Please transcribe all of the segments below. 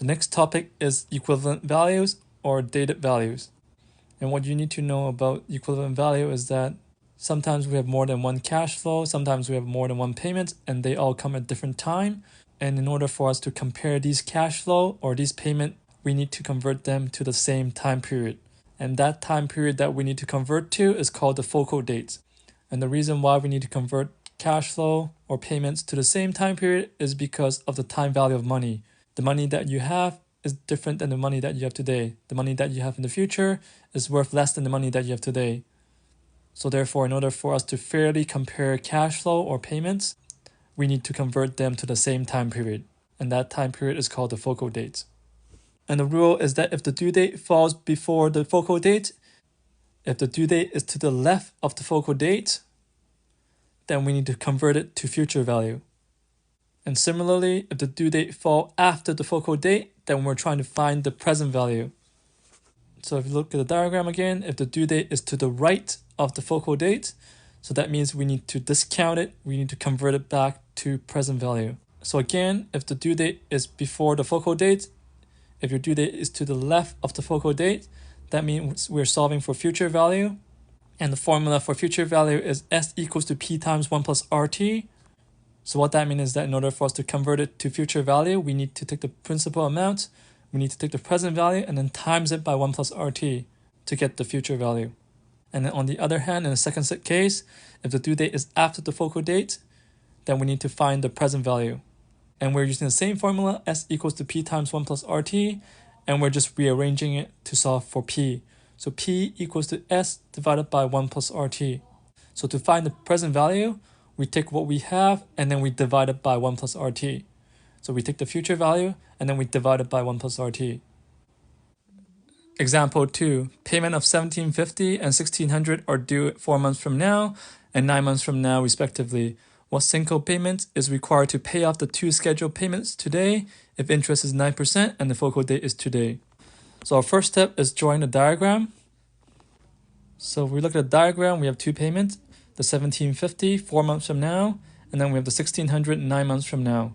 The next topic is equivalent values or dated values. And what you need to know about equivalent value is that sometimes we have more than one cash flow, sometimes we have more than one payment, and they all come at different time. And in order for us to compare these cash flow or these payment, we need to convert them to the same time period. And that time period that we need to convert to is called the focal date. And the reason why we need to convert cash flow or payments to the same time period is because of the time value of money. The money that you have is different than the money that you have today. The money that you have in the future is worth less than the money that you have today. So therefore, in order for us to fairly compare cash flow or payments, we need to convert them to the same time period. And that time period is called the focal date. And the rule is that if the due date falls before the focal date, if the due date is to the left of the focal date, then we need to convert it to future value. And similarly, if the due date falls after the focal date, then we're trying to find the present value. So if you look at the diagram again, if the due date is to the right of the focal date, so that means we need to discount it, we need to convert it back to present value. So again, if the due date is before the focal date, if your due date is to the left of the focal date, that means we're solving for future value. And the formula for future value is S equals to P times 1 plus RT. So what that means is that in order for us to convert it to future value, we need to take the principal amount, we need to take the present value, and then times it by 1 plus RT to get the future value. And then on the other hand, in the second case, if the due date is after the focal date, then we need to find the present value. And we're using the same formula, S equals to P times 1 plus RT, and we're just rearranging it to solve for P. So P equals to S divided by 1 plus RT. So to find the present value, we take what we have and then we divide it by 1 plus RT. So we take the future value and then we divide it by 1 plus RT. Example 2. Payment of $1,750 and $1,600 are due 4 months from now and 9 months from now respectively. What single payment is required to pay off the 2 scheduled payments today if interest is 9% and the focal date is today? So our first step is drawing the diagram. So if we look at the diagram, we have 2 payments. The $1,750 4 months from now, and then we have the $1,600 9 months from now.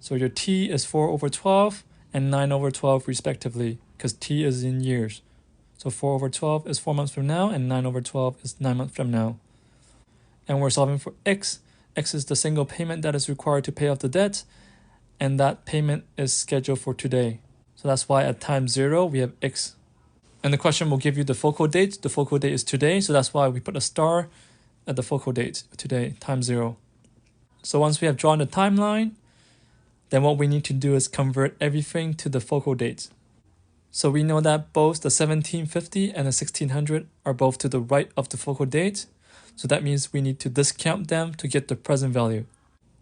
So your T is 4 over 12 and 9 over 12 respectively, because T is in years. So 4 over 12 is 4 months from now, and 9 over 12 is 9 months from now. And we're solving for X. X is the single payment that is required to pay off the debt, and that payment is scheduled for today. So that's why at time 0 we have X. And the question will give you the focal date. The focal date is today, so that's why we put a star at the focal date today, time 0. So once we have drawn the timeline, then what we need to do is convert everything to the focal date. So we know that both the $1,750 and the $1,600 are both to the right of the focal date. So that means we need to discount them to get the present value.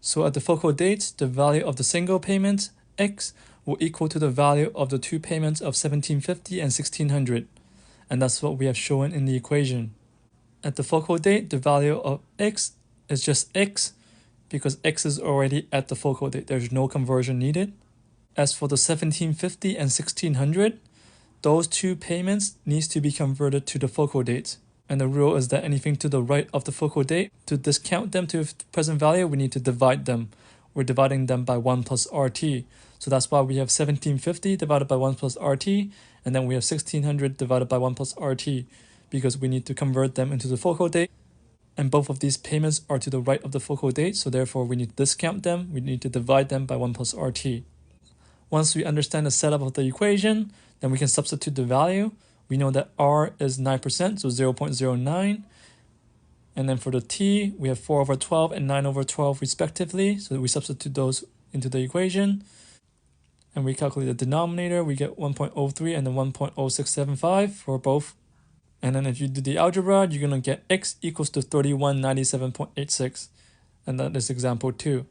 So at the focal date, the value of the single payment, X, will equal to the value of the 2 payments of $1,750 and $1,600. And that's what we have shown in the equation. At the focal date, the value of X is just X because X is already at the focal date. There's no conversion needed. As for the $1,750 and $1,600, those 2 payments needs to be converted to the focal date. And the rule is that anything to the right of the focal date, to discount them to present value, we need to divide them. We're dividing them by 1 plus RT. So that's why we have $1,750 divided by 1 plus RT, and then we have $1,600 divided by 1 plus RT, because we need to convert them into the focal date. And both of these payments are to the right of the focal date, so therefore we need to discount them. We need to divide them by 1 plus RT. Once we understand the setup of the equation, then we can substitute the value. We know that R is 9%, so 0.09. And then for the T, we have 4 over 12 and 9 over 12 respectively. So we substitute those into the equation. And we calculate the denominator. We get 1.03 and then 1.0675 for both. And then if you do the algebra, you're going to get X equals to 3197.86. And that is example 2.